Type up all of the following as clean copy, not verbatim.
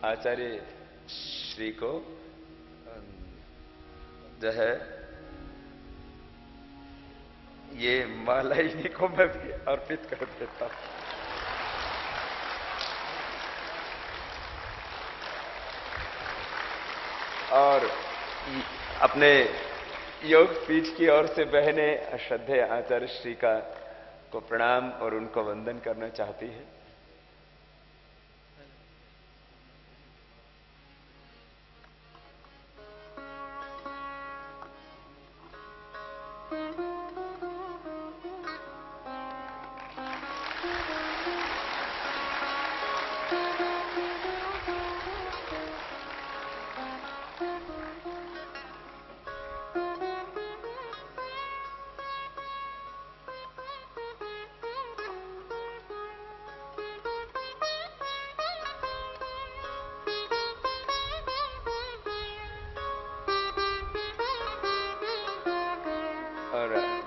आचार्य श्री को जो है ये माला इन्हीं को मैं भी अर्पित कर देता हूं। और अपने योग पीठ की ओर से बहने श्रद्धेय आचार्य श्री का को प्रणाम और उनको वंदन करना चाहती है।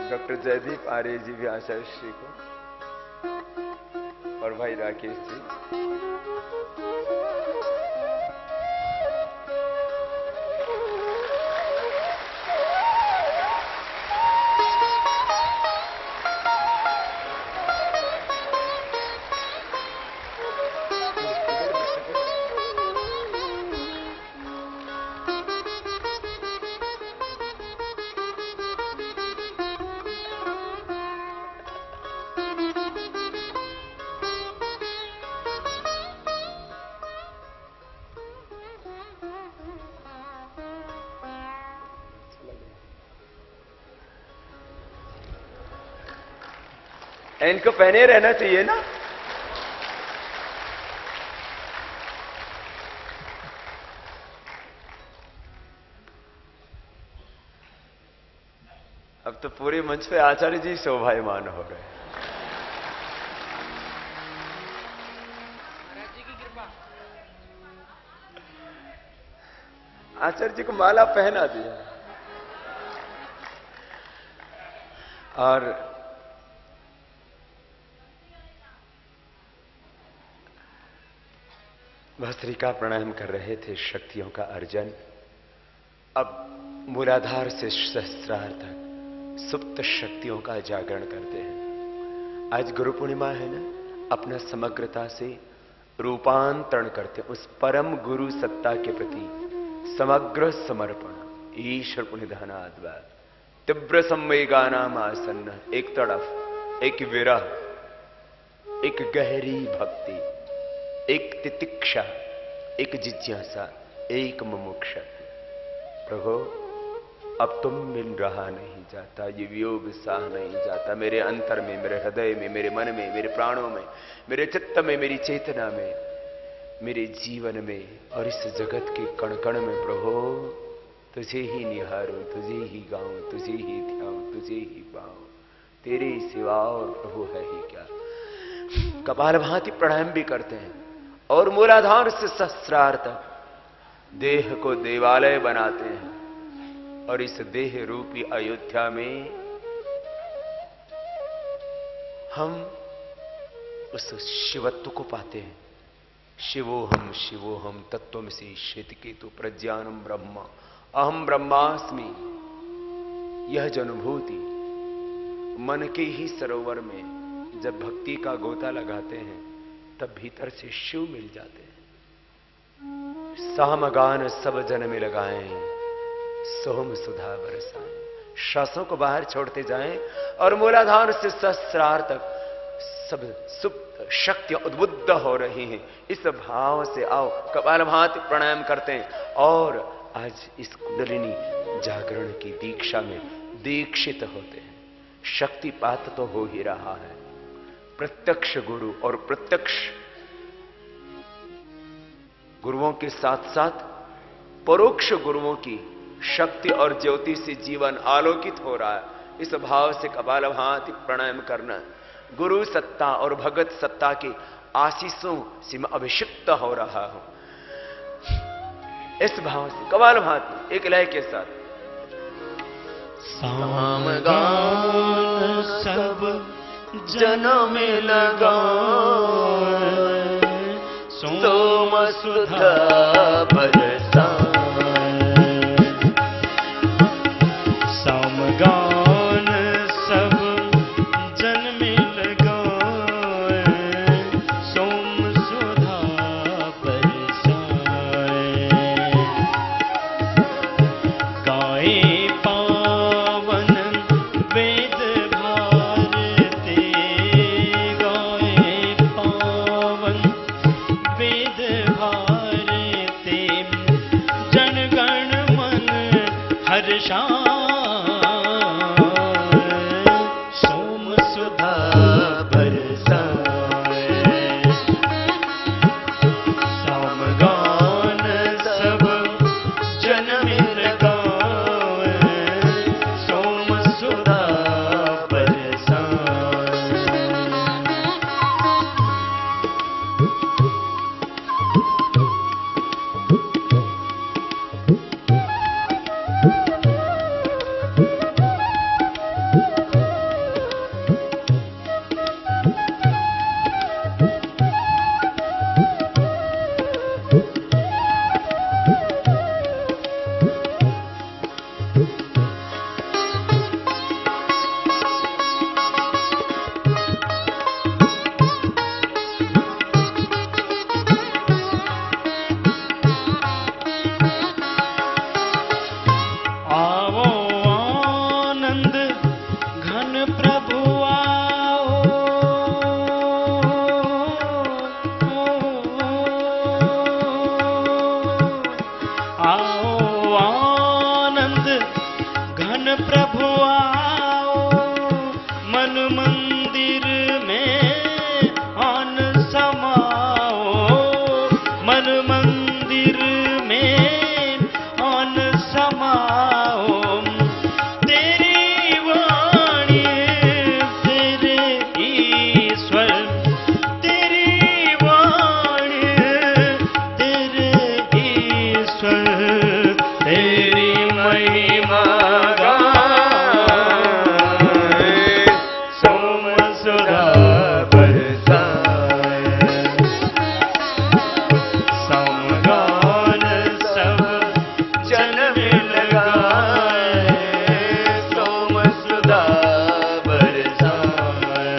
डॉक्टर जयदीप आर्य जी भी आचार्य श्री को, और भाई राकेश जी। इनको पहने रहना चाहिए ना। अब तो पूरे मंच पे आचार्य जी शोभायमान हो रहे हैं। महाराज जी की कृपा। आचार्य जी को माला पहना दिया और भस्त्री का प्रणाम कर रहे थे। शक्तियों का अर्जन अब मूलाधार से सहस्रार तक सुप्त शक्तियों का जागरण करते हैं। आज गुरु पूर्णिमा है ना, अपना समग्रता से रूपांतरण करते हैं उस परम गुरु सत्ता के प्रति समग्र समर्पण। ईश्वर पुनिधानाद्वा तीव्र संवेगानाम आसन्न। एक तरफ एक विरह, एक गहरी भक्ति, एक तितिक्षा, एक जिज्ञासा, एक मुमुक्षा। प्रभु अब तुम मिल रहा नहीं जाता, ये वियोग सह नहीं जाता। मेरे अंतर में, मेरे हृदय में, मेरे मन में, मेरे प्राणों में, मेरे चित्त में, मेरी चेतना में, मेरे जीवन में और इस जगत के कण कण में प्रभु तुझे ही निहारूं, तुझे ही गाऊं, तुझे ही ध्याऊं, तुझे ही पाऊं। तेरे सिवा और प्रभु है ही क्या। कपालभाति प्राणायाम भी करते हैं और मूलाधार से सहस्रार तक देह को देवालय बनाते हैं और इस देह रूपी अयोध्या में हम उस शिवत्व को पाते हैं। शिवोहम तत्त्वमसि श्वेतकेतु प्रज्ञानम ब्रह्म अहम ब्रह्मास्मि। यह जो अनुभूति मन के ही सरोवर में जब भक्ति का गोता लगाते हैं तब भीतर से शिव मिल जाते हैं। सामगान सब जन में लगाएं, सोम सुधा बरसाएं। श्वासों को बाहर छोड़ते जाएं और मूलाधार से सहस्रार तक सब सुप्त शक्तियां उद्बुद्ध हो रही हैं। इस भाव से आओ कपालभाति प्राणायाम करते हैं और आज इस कुंडलिनी जागरण की दीक्षा में दीक्षित होते हैं। शक्तिपात तो हो ही रहा है। प्रत्यक्ष गुरु और प्रत्यक्ष गुरुओं के साथ साथ परोक्ष गुरुओं की शक्ति और ज्योति से जीवन आलोकित हो रहा है। इस भाव से कपालभाति प्राणायाम करना, गुरु सत्ता और भगत सत्ता के आशीषों से मैं अभिषिक्त हो रहा हूं। इस भाव से कपालभाति एक लय के साथ। सामगान सब जन में लगा, सोम सुधा बरसाए। समगान सब जन मिल गाए, सोम सुधा बरसाए। गाए पावन वेद भारती, गाए पावन वेद भारती, जनगण मन हर्षाए, सोम सुधा बरसाए। समगान सब जन मिल गाए, सोम सुधा बरसाए। आओ आनंद घन प्रभु आओ, आओ आनंद घन प्रभु आओ, मन मंदिर में आन समाओ, मन मंदिर में आन समाओ। तेरी वाणी तेरे ईश्वर, तेरी वाणी तेरे ईश्वर, तेरी महिमा गाए, सोम सुधा बरसाए। समगान सब जन मिल गाए, सोम सुधा बरसाए।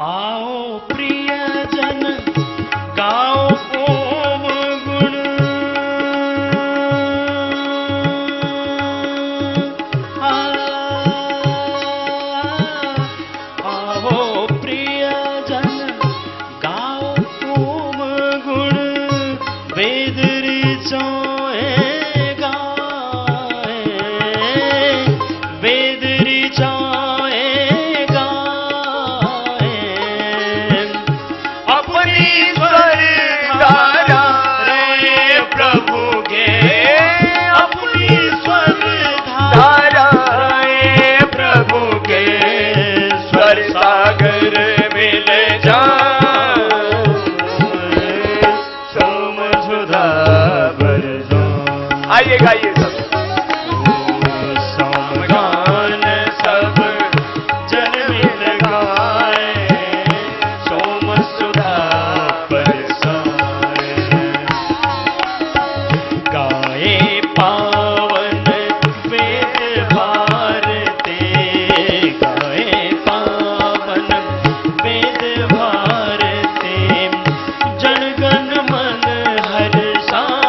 आओ प्रियजन गाओ ओम गुण, आओ प्रियजन गाओ ओम गुण, वेद ऋचाए गाए, वेद ऋचाए गाए। अपनी स्वर धारा रे प्रभु के, अपनी स्वर धारा रे प्रभु के, स्वर सागर मिल जाए, सोम सुधा बरसाए। आइए गाइए सब। समगान सब जन मिल गाए, सोम सुधा बरसाए। गाए पावन वेद भारती, गाए पावन वेद भारती, जनगण मन हर्षाए,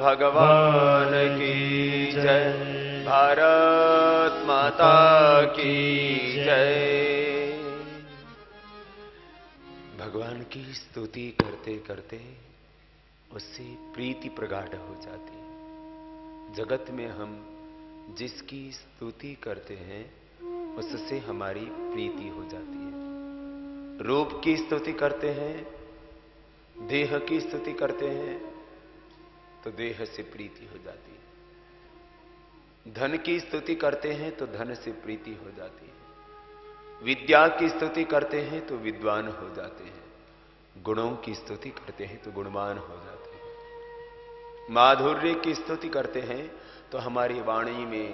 भगवान की जय। भारत माता की जय। भगवान की स्तुति करते करते उससे प्रीति प्रगाढ़ हो जाती है। जगत में हम जिसकी स्तुति करते हैं उससे हमारी प्रीति हो जाती है। रूप की स्तुति करते हैं, देह की स्तुति करते हैं तो देह से प्रीति हो जाती है। धन की स्तुति करते हैं तो धन से प्रीति हो जाती है। विद्या की स्तुति करते हैं तो विद्वान हो जाते हैं। गुणों की स्तुति करते हैं तो गुणवान हो जाते हैं। माधुर्य की स्तुति करते हैं तो हमारी वाणी में,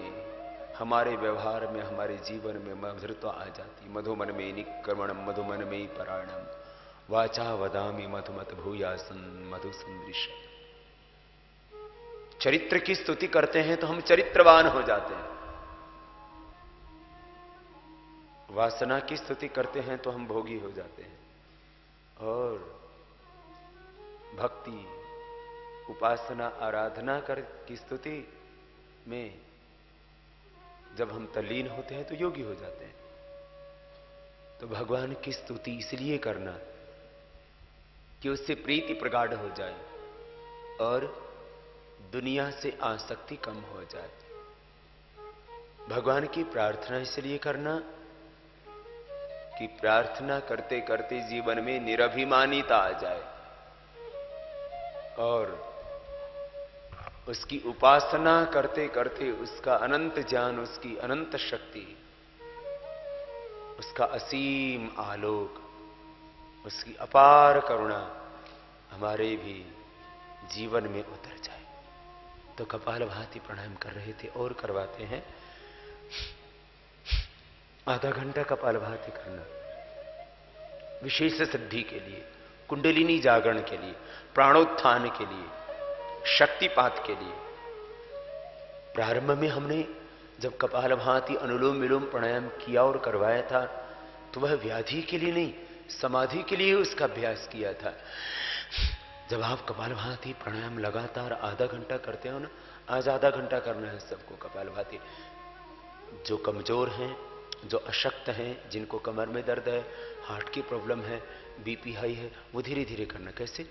हमारे व्यवहार में, हमारे जीवन में मधुरता आ जाती। मधुमन में निक्रमणम मधुमन में परायणम वाचा वदामि मधुमत भूयासन मधु सदृश। चरित्र की स्तुति करते हैं तो हम चरित्रवान हो जाते हैं। वासना की स्तुति करते हैं तो हम भोगी हो जाते हैं। और भक्ति, उपासना, आराधना कर की स्तुति में जब हम तल्लीन होते हैं तो योगी हो जाते हैं। तो भगवान की स्तुति इसलिए करना कि उससे प्रीति प्रगाढ़ हो जाए और दुनिया से आसक्ति कम हो जाए। भगवान की प्रार्थना इसलिए करना कि प्रार्थना करते करते जीवन में निरभिमानिता आ जाए और उसकी उपासना करते करते उसका अनंत ज्ञान, उसकी अनंत शक्ति, उसका असीम आलोक, उसकी अपार करुणा हमारे भी जीवन में उतर जाए। तो कपालभाति प्राणायाम कर रहे थे और करवाते हैं। आधा घंटा कपालभाति करना विशेष सिद्धि के लिए, कुंडलिनी जागरण के लिए, प्राणोत्थान के लिए, शक्तिपात के लिए। प्रारंभ में हमने जब कपालभाति अनुलोम विलोम प्राणायाम किया और करवाया था तो वह व्याधि के लिए नहीं, समाधि के लिए उसका अभ्यास किया था। जब आप कपालभाति प्राणायाम लगातार आधा घंटा करते हो ना, आज आधा घंटा करना है सबको कपालभाति। जो कमजोर हैं, जो अशक्त हैं, जिनको कमर में दर्द है, हार्ट की प्रॉब्लम है, बीपी हाई है, वो धीरे धीरे करना। कैसे?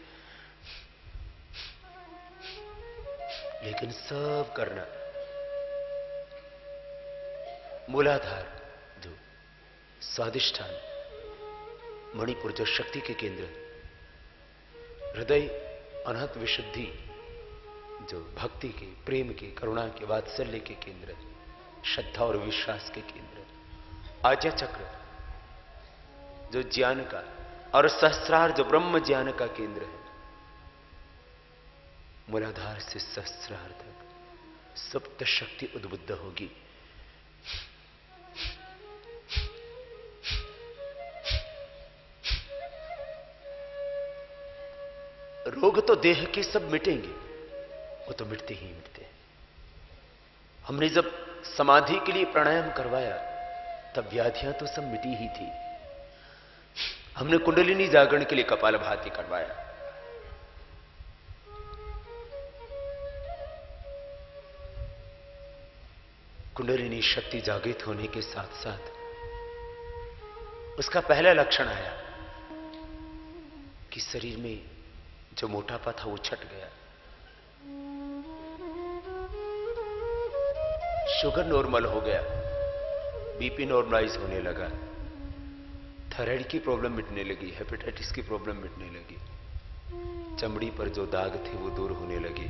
लेकिन सब करना। मूलाधार जो स्वादिष्ठान, मणिपुर जो शक्ति के केंद्र, हृदय अनहत विशुद्धि जो भक्ति के, प्रेम के, करुणा के, वात्सल्य के केंद्र, श्रद्धा और विश्वास के केंद्र, आज्ञा चक्र जो ज्ञान का, और सहस्रार जो ब्रह्म ज्ञान का केंद्र है। मूलाधार से सहस्रार तक सुप्त शक्ति उद्बुद्ध होगी। रोग तो देह के सब मिटेंगे, वो तो मिटते ही मिटते हैं। हमने जब समाधि के लिए प्राणायाम करवाया तब व्याधियां तो सब मिटी ही थी। हमने कुंडलिनी जागरण के लिए कपालभाति करवाया, कुंडलिनी शक्ति जागृत होने के साथ साथ उसका पहला लक्षण आया कि शरीर में जो मोटापा था वो छट गया, शुगर नॉर्मल हो गया, बीपी नॉर्मलाइज होने लगा, थायराइड की प्रॉब्लम मिटने लगी, हेपेटाइटिस की प्रॉब्लम मिटने लगी, चमड़ी पर जो दाग थे वो दूर होने लगे,